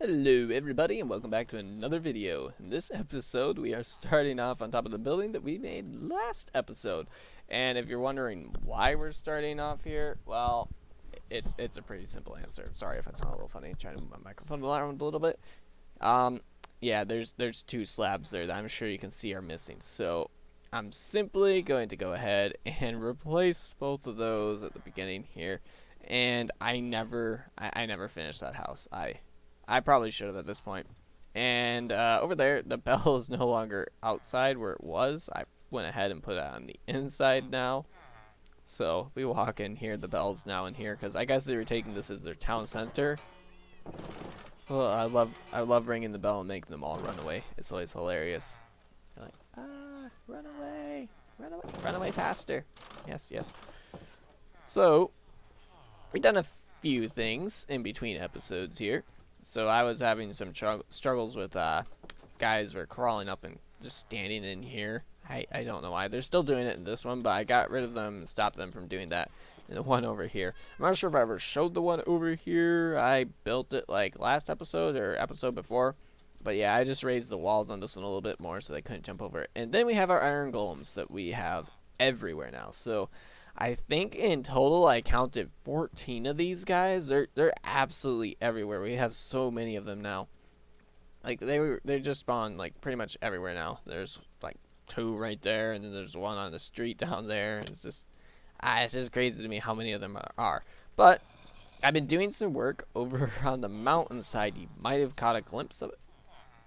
Hello everybody and welcome back to another video. In this episode we are starting off on top of the building that we made last episode. And if you're wondering why we're starting off here, well, it's a pretty simple answer. Sorry if I sound a little funny, trying to move my microphone around a little bit. Yeah, there's two slabs there that I'm sure you can see are missing. So I'm simply going to go ahead and replace both of those at the beginning here. And I never finished that house. I probably should have at this point. And over there, the bell is no longer outside where it was. I went ahead and put it on the inside now. So we walk in here, the bell's now in here because I guess they were taking this as their town center. Well, I love ringing the bell and making them all run away. It's always hilarious. They're like, run away, run away faster. Yes, yes. So we've done a few things in between episodes here. So I was having some struggles with guys were crawling up and just standing in here. I don't know why. They're still doing it in this one, but I got rid of them and stopped them from doing that in the one over here. I'm not sure if I ever showed the one over here. I built it like last episode or episode before. But yeah, I just raised the walls on this one a little bit more so they couldn't jump over it. And then we have our iron golems that we have everywhere now. So I think in total I counted 14 of these guys. They're absolutely everywhere. We have so many of them now. Like they just spawn like pretty much everywhere now. There's like 2 right there, and then there's one on the street down there. It's just crazy to me how many of them are. But I've been doing some work over on the mountainside. You might have caught a glimpse of it.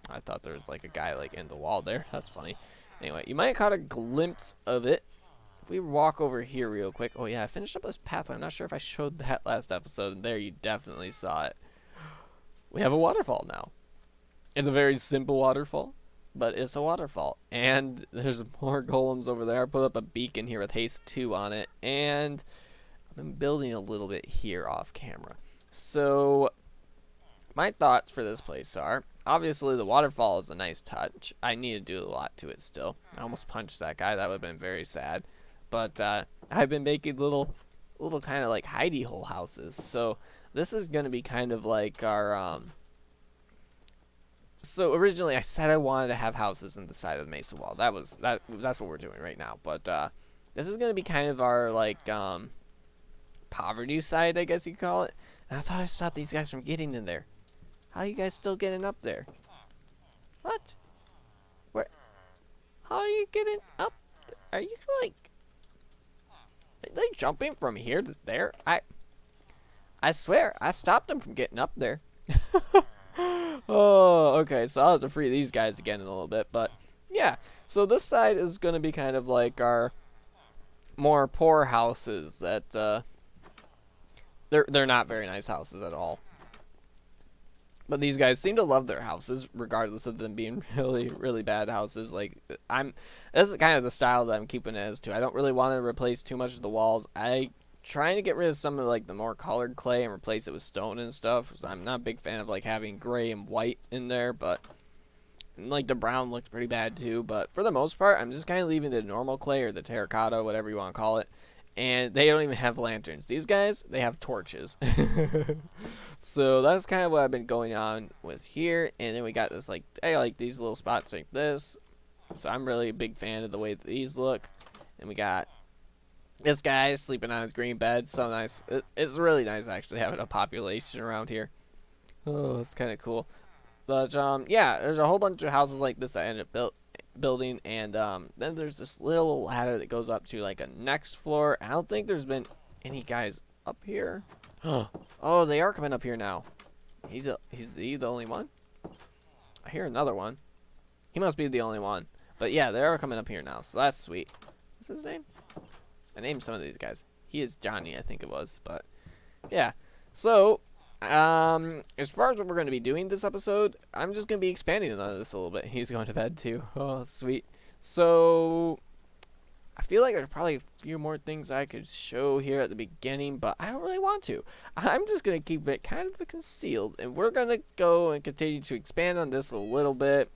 I thought there was like a guy like in the wall there. That's funny. Anyway, you might have caught a glimpse of it. If we walk over here real quick. Oh yeah, I finished up this pathway. I'm not sure if I showed that last episode. And there you definitely saw it. We have a waterfall now. It's a very simple waterfall, but it's a waterfall. And there's more golems over there. I put up a beacon here with haste 2 on it. And I've been building a little bit here off camera. So my thoughts for this place are, obviously the waterfall is a nice touch. I need to do a lot to it still. I almost punched that guy. That would have been very sad. But I've been making little kind of like hidey hole houses. So this is going to be kind of like our so originally I said I wanted to have houses in the side of the mesa wall. That's what we're doing right now. But this is going to be kind of our like poverty side, I guess you could call it. And I thought I stopped these guys from getting in there. How are you guys still getting up there? What? Where? How are you getting up? Are you like? Are they jumping from here to there? I swear, I stopped them from getting up there. Oh, okay, so I'll have to free these guys again in a little bit, but yeah. So this side is going to be kind of like our more poor houses that they're not very nice houses at all. But these guys seem to love their houses, regardless of them being really, really bad houses. Like, this is kind of the style that I'm keeping it as to. I don't really want to replace too much of the walls. Trying to get rid of some of like the more colored clay and replace it with stone and stuff. So I'm not a big fan of like having gray and white in there, but like the brown looks pretty bad too. But for the most part, I'm just kind of leaving the normal clay or the terracotta, whatever you want to call it. And they don't even have lanterns. These guys, they have torches. So that's kind of what I've been going on with here. And then we got this like, I like these little spots like this. So I'm really a big fan of the way that these look. And we got this guy sleeping on his green bed. So nice. It's really nice actually having a population around here. Oh, that's kind of cool. But yeah, there's a whole bunch of houses like this I ended up building, and then there's this little ladder that goes up to like a next floor. I don't think there's been any guys up here. Oh, they are coming up here now. He's the only one? I hear another one. He must be the only one. But yeah, they are coming up here now, so that's sweet. What's his name? I named some of these guys. He is Johnny, I think it was. But yeah, so as far as what we're going to be doing this episode, I'm just going to be expanding on this a little bit. He's going to bed too. Oh, sweet. So I feel like there's probably a few more things I could show here at the beginning, but I don't really want to. I'm just going to keep it kind of concealed, and we're going to go and continue to expand on this a little bit.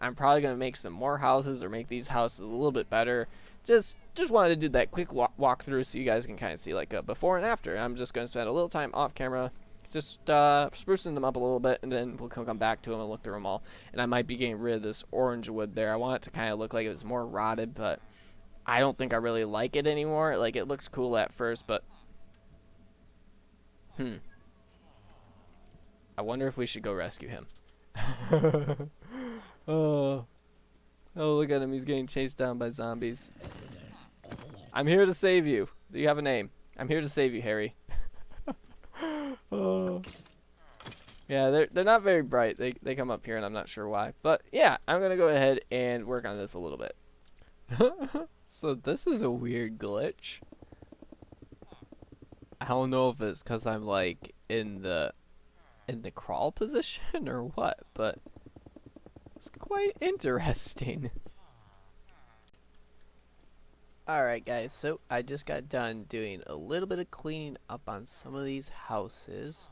I'm probably going to make some more houses or make these houses a little bit better. Just wanted to do that quick walkthrough so you guys can kind of see like a before and after. I'm just going to spend a little time off camera just sprucing them up a little bit, and then we'll come back to them and look through them all. And I might be getting rid of this orange wood there. I want it to kind of look like it was more rotted, but I don't think I really like it anymore. Like, it looked cool at first, but I wonder if we should go rescue him. Oh, look at him. He's getting chased down by zombies. I'm here to save you. Do you have a name? I'm here to save you, Harry. Oh. Yeah, they're not very bright. They come up here, and I'm not sure why. But, yeah, I'm going to go ahead and work on this a little bit. So this is a weird glitch. I don't know if it's because I'm, like, in the crawl position or what, but it's quite interesting. Alright guys, so I just got done doing a little bit of cleaning up on some of these houses.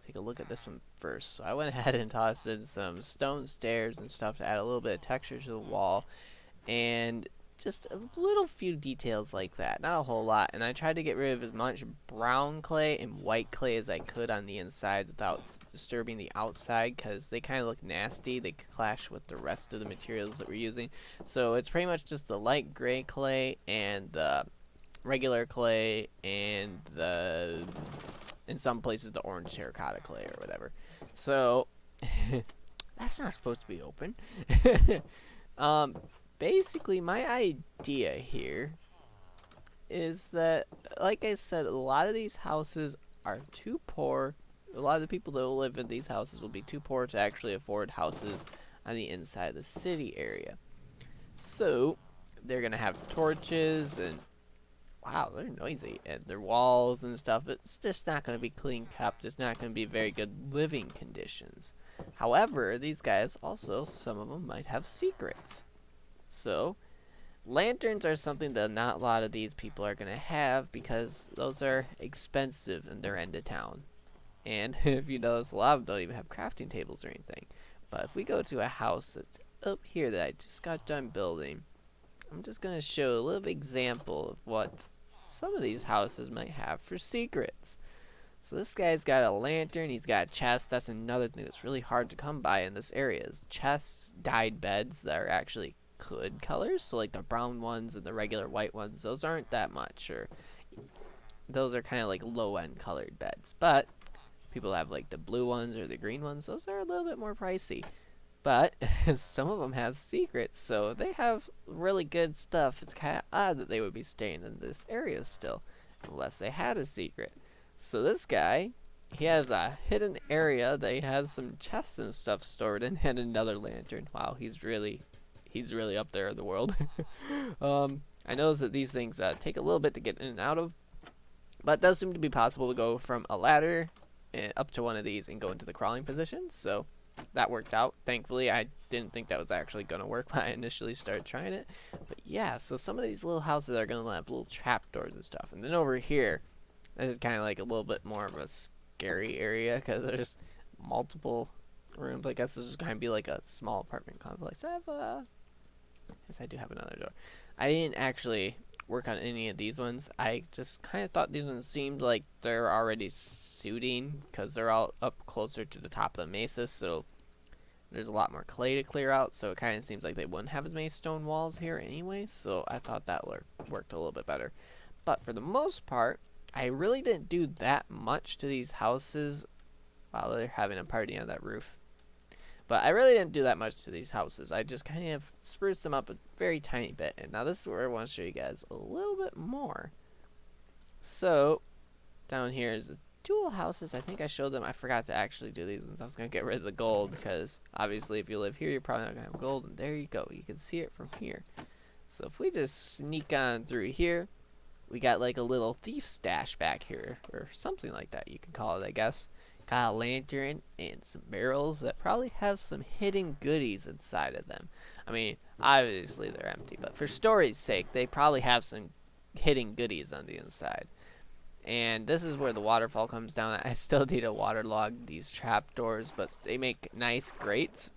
Take a look at this one first. So I went ahead and tossed in some stone stairs and stuff to add a little bit of texture to the wall, and just a little few details like that, not a whole lot. And I tried to get rid of as much brown clay and white clay as I could on the inside without disturbing the outside, because they kind of look nasty. They clash with the rest of the materials that we're using. So it's pretty much just the light gray clay and the regular clay and the, in some places, the orange terracotta clay or whatever. So that's not supposed to be open. Basically my idea here is that, like I said, a lot of these houses are too poor. A lot of the people that will live in these houses will be too poor to actually afford houses on the inside of the city area. So they're gonna have torches, and wow, they're noisy, and their walls and stuff. It's just not gonna be clean kept. It's not gonna be very good living conditions. However, these guys also, some of them might have secrets. So lanterns are something that not a lot of these people are gonna have, because those are expensive in their end of town. And if you notice, a lot of them don't even have crafting tables or anything. But if we go to a house that's up here that I just got done building, I'm just going to show a little example of what some of these houses might have for secrets. So this guy's got a lantern, he's got a chest. That's another thing that's really hard to come by in this area, is chests, dyed beds that are actually good colors. So like the brown ones and the regular white ones, those aren't that much, or those are kind of like low-end colored beds. But people have like the blue ones or the green ones. Those are a little bit more pricey. But some of them have secrets, so if they have really good stuff, it's kind of odd that they would be staying in this area still, unless they had a secret. So this guy, he has a hidden area that he has some chests and stuff stored in, and another lantern. Wow, he's really up there in the world. I noticed that these things take a little bit to get in and out of, but it does seem to be possible to go from a ladder up to one of these and go into the crawling position. So that worked out. Thankfully, I didn't think that was actually going to work when I initially started trying it. But yeah, so some of these little houses are going to have little trapdoors and stuff. And then over here, this is kind of like a little bit more of a scary area, because there's multiple rooms. I guess this is going to be like a small apartment complex. Yes, I do have another door. I didn't actually work on any of these ones. I just kind of thought these ones seemed like they're already suiting, because they're all up closer to the top of the mesa, so there's a lot more clay to clear out, so it kind of seems like they wouldn't have as many stone walls here anyway, so I thought that worked a little bit better. But for the most part, I really didn't do that much to these houses while they're having a party on that roof. But I really didn't do that much to these houses. I just kind of spruced them up a very tiny bit. And now this is where I want to show you guys a little bit more. So, down here is the dual houses. I think I showed them. I forgot to actually do these ones. I was going to get rid of the gold, because obviously if you live here, you're probably not going to have gold. And there you go. You can see it from here. So if we just sneak on through here, we got like a little thief stash back here, or something like that you can call it, I guess. Got a lantern and some barrels that probably have some hidden goodies inside of them. I mean, obviously they're empty, but for story's sake, they probably have some hidden goodies on the inside. And this is where the waterfall comes down. I still need to waterlog these trapdoors, but they make nice grates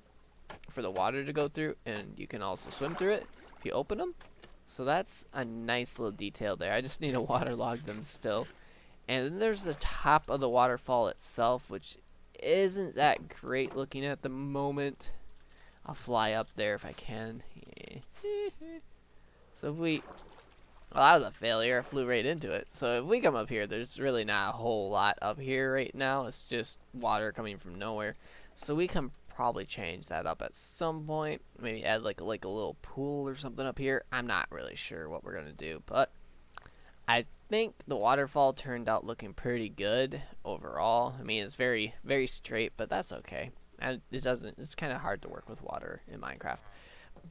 for the water to go through, and you can also swim through it if you open them. So that's a nice little detail there. I just need to waterlog them still. And then there's the top of the waterfall itself, which isn't that great looking at the moment. I'll fly up there if I can. So if we... Well, that was a failure. I flew right into it. So if we come up here, there's really not a whole lot up here right now. It's just water coming from nowhere. So we can probably change that up at some point. Maybe add like a little pool or something up here. I'm not really sure what we're going to do, but I think the waterfall turned out looking pretty good overall. I mean, it's very, very straight, but that's okay. And it's kind of hard to work with water in Minecraft.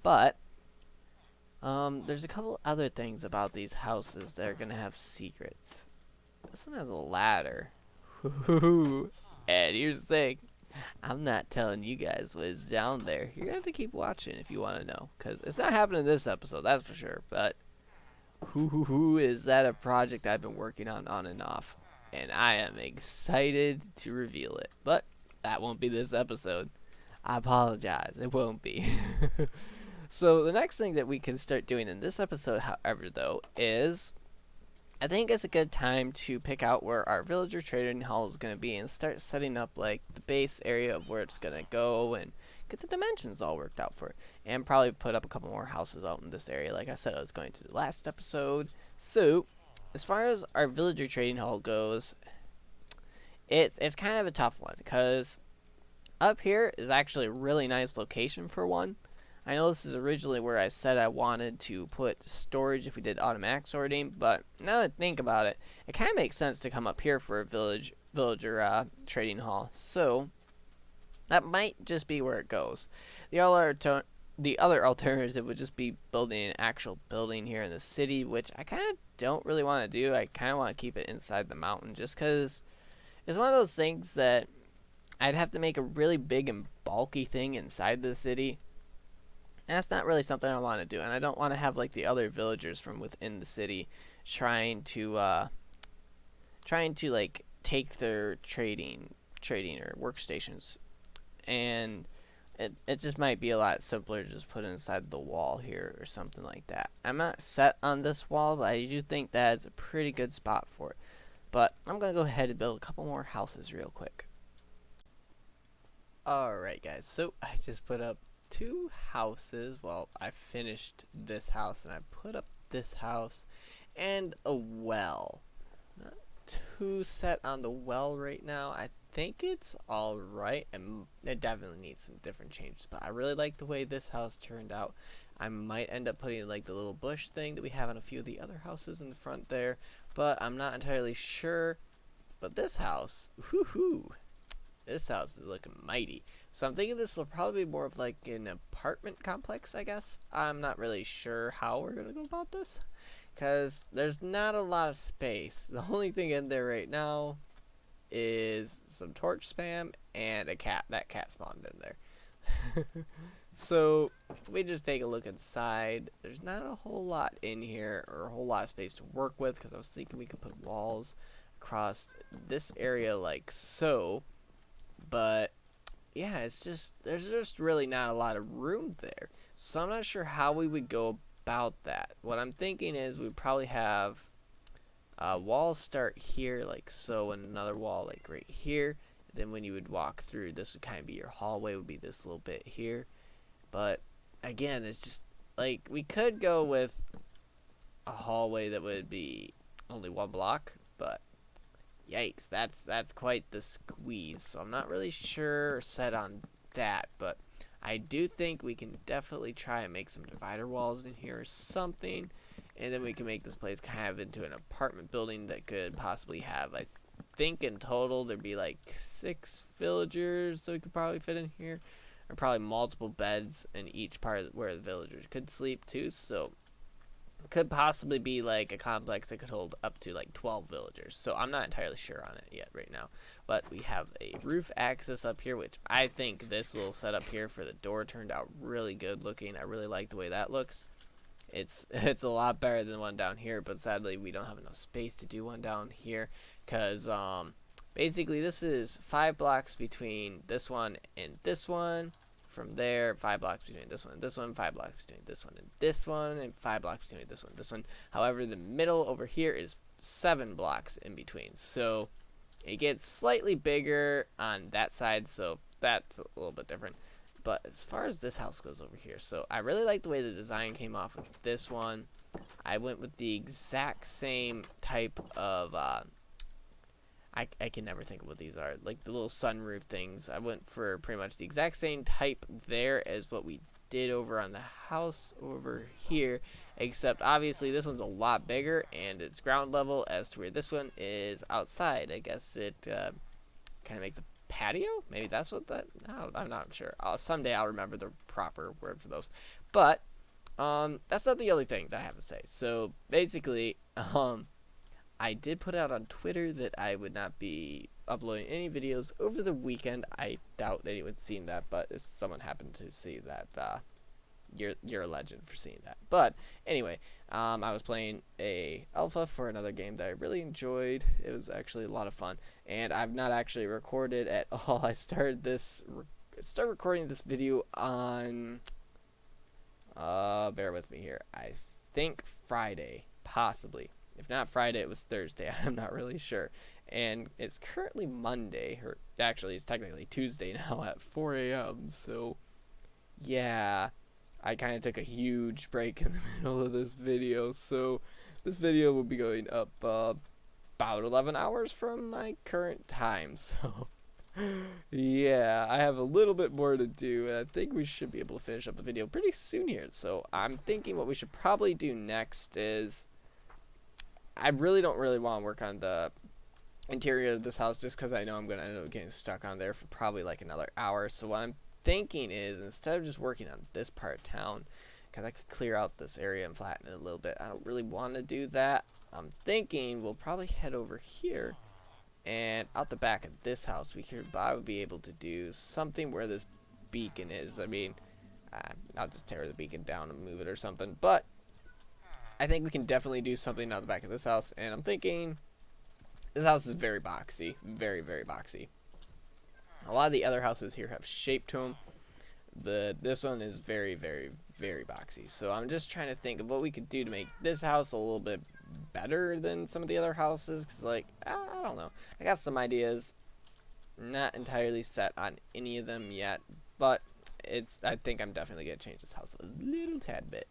But there's a couple other things about these houses that are gonna have secrets. This one has a ladder. And here's the thing. I'm not telling you guys what is down there. You're gonna have to keep watching if you want to know. Because it's not happening this episode, that's for sure. But is that a project I've been working on and off. And I am excited to reveal it. But that won't be this episode. I apologize. It won't be. So the next thing that we can start doing in this episode, however, though, is I think it's a good time to pick out where our villager trading hall is going to be and start setting up like the base area of where it's going to go and get the dimensions all worked out for it. And probably put up a couple more houses out in this area like I said I was going to the last episode. So as far as our villager trading hall goes, it's kind of a tough one because up here is actually a really nice location for one. I know this is originally where I said I wanted to put storage if we did automatic sorting, but now that I think about it, it kind of makes sense to come up here for a villager trading hall. So that might just be where it goes. The other alternative would just be building an actual building here in the city, which I kind of don't really want to do. I kind of want to keep it inside the mountain just because it's one of those things that I'd have to make a really big and bulky thing inside the city. And that's not really something I want to do, and I don't want to have like the other villagers from within the city trying to like take their trading or workstations, and it just might be a lot simpler to just put it inside the wall here or something like that. I'm not set on this wall, but I do think that's a pretty good spot for it. But I'm gonna go ahead and build a couple more houses real quick. Alright guys, so I just put up 2 houses. Well, I finished this house and I put up this house and a well. Not too set on the well right now. I think it's alright, and it definitely needs some different changes, but I really like the way this house turned out. I might end up putting like the little bush thing that we have on a few of the other houses in the front there, but I'm not entirely sure. But this house, this house is looking mighty. So I'm thinking this will probably be more of like an apartment complex, I guess. I'm not really sure how we're going to go about this, because there's not a lot of space. The only thing in there right now is some torch spam and a cat. That cat spawned in there. So we just take a look inside. There's not a whole lot in here or a whole lot of space to work with, because I was thinking we could put walls across this area like so. But yeah, it's just there's just really not a lot of room there. So I'm not sure how we would go about that. What I'm thinking is we'd probably have walls start here like so, and another wall like right here. Then when you would walk through, this would kind of be your hallway, would be this little bit here. But again, it's just like we could go with a hallway that would be only 1 block, but yikes, that's quite the squeeze. So I'm not really sure or set on that, but I do think we can definitely try and make some divider walls in here or something, and then we can make this place kind of into an apartment building that could possibly have, I think in total there'd be like 6 villagers, so we could probably fit in here, or probably multiple beds in each part where the villagers could sleep too. So it could possibly be like a complex that could hold up to like 12 villagers. So I'm not entirely sure on it yet right now. But we have a roof access up here, which I think this little setup here for the door turned out really good looking. I really like the way that looks. It's a lot better than the one down here, but sadly we don't have enough space to do one down here, because basically this is 5 blocks between this one and this one. From there, 5 blocks between this one and this one, 5 blocks between this one and this one, and 5 blocks between this one and this one. However, the middle over here is 7 blocks in between. So it gets slightly bigger on that side, so that's a little bit different. But as far as this house goes over here, so I really like the way the design came off with this one. I went with the exact same type of, I can never think of what these are, like the little sunroof things. I went for pretty much the exact same type there as what we did over on the house over here, except obviously this one's a lot bigger and it's ground level as to where this one is outside. I guess it kind of makes a patio. Maybe that's what that. I'm not sure. Someday I'll remember the proper word for those. But that's not the only thing that I have to say. So basically, I did put out on Twitter that I would not be uploading any videos over the weekend. I doubt anyone's seen that, but if someone happened to see that, you're a legend for seeing that. But anyway, I was playing a alpha for another game that I really enjoyed. It was actually a lot of fun, and I've not actually recorded at all. I started recording this video on bear with me here. I think Friday, possibly. If not Friday, it was Thursday. I'm not really sure. And it's currently Monday, or actually it's technically Tuesday now at 4 a.m. So yeah, I kind of took a huge break in the middle of this video. So this video will be going up about 11 hours from my current time. So yeah, I have a little bit more to do, and I think we should be able to finish up the video pretty soon here. So I'm thinking what we should probably do next is, I really don't want to work on the interior of this house just because I know I'm going to end up getting stuck on there for probably like another hour. So what I'm thinking is, instead of just working on this part of town, because I could clear out this area and flatten it a little bit, I don't really want to do that. I'm thinking we'll probably head over here, and out the back of this house I would be able to do something where this beacon is. I mean, I'll just tear the beacon down and move it or something, but I think we can definitely do something out the back of this house. And I'm thinking this house is very boxy, very boxy. A lot of the other houses here have shape to them, but this one is very boxy. So I'm just trying to think of what we could do to make this house a little bit better than some of the other houses, because like, I don't know, I got some ideas, not entirely set on any of them yet, but I think I'm definitely gonna change this house a little tad bit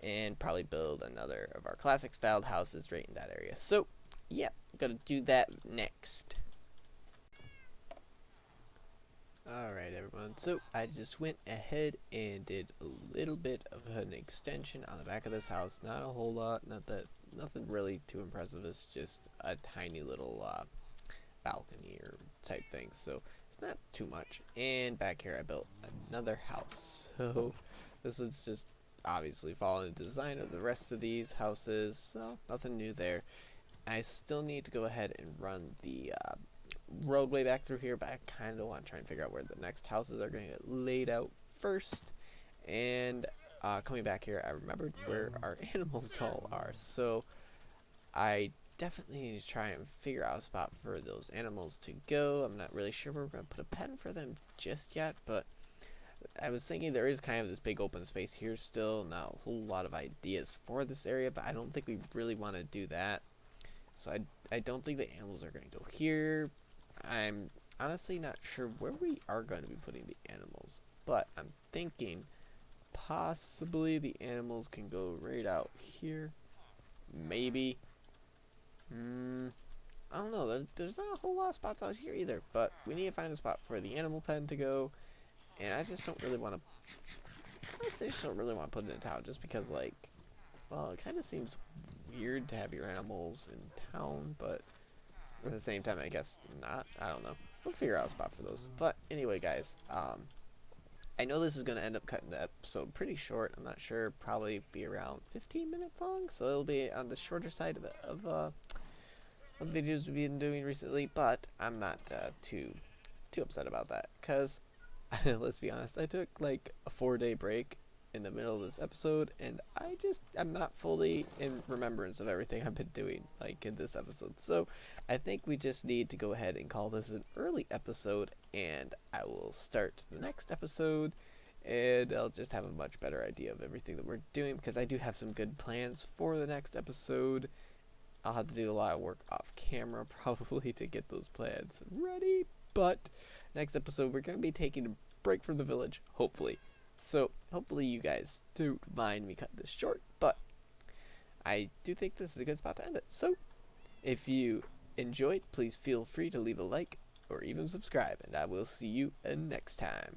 and probably build another of our classic styled houses right in that area. So yeah, gonna do that next. Alright everyone, so I just went ahead and did a little bit of an extension on the back of this house. Not a whole lot, nothing really too impressive. It's just a tiny little balcony or type thing, so it's not too much. And back here I built another house. So this is just obviously following the design of the rest of these houses, so nothing new there. I still need to go ahead and run the roadway back through here, but I kind of want to try and figure out where the next houses are going to get laid out first. And coming back here, I remembered where our animals all are, so I definitely need to try and figure out a spot for those animals to go. I'm not really sure where we're going to put a pen for them just yet, but I was thinking there is kind of this big open space here still. Not a whole lot of ideas for this area, but I don't think we really want to do that. So I don't think the animals are going to go here. I'm honestly not sure where we are going to be putting the animals, but I'm thinking possibly the animals can go right out here. Maybe. I don't know. There's not a whole lot of spots out here either, but we need to find a spot for the animal pen to go. And I just don't really want to. Honestly, I just don't really want to put it in town, just because, like, well, it kind of seems weird to have your animals in town, but at the same time, I guess not. I don't know. We'll figure out a spot for those. But anyway, guys, I know this is going to end up cutting the episode pretty short. I'm not sure. Probably be around 15 minutes long, so it'll be on the shorter side of the videos we've been doing recently. But I'm not too upset about that, because let's be honest, I took like a 4-day break in the middle of this episode, and I'm not fully in remembrance of everything I've been doing like in this episode. So I think we just need to go ahead and call this an early episode, and I will start the next episode and I'll just have a much better idea of everything that we're doing, because I do have some good plans for the next episode. I'll have to do a lot of work off camera probably to get those plans ready. But next episode, we're going to be taking a break from the village, hopefully. So hopefully you guys don't mind me cutting this short, but I do think this is a good spot to end it. So if you enjoyed, please feel free to leave a like or even subscribe, and I will see you next time.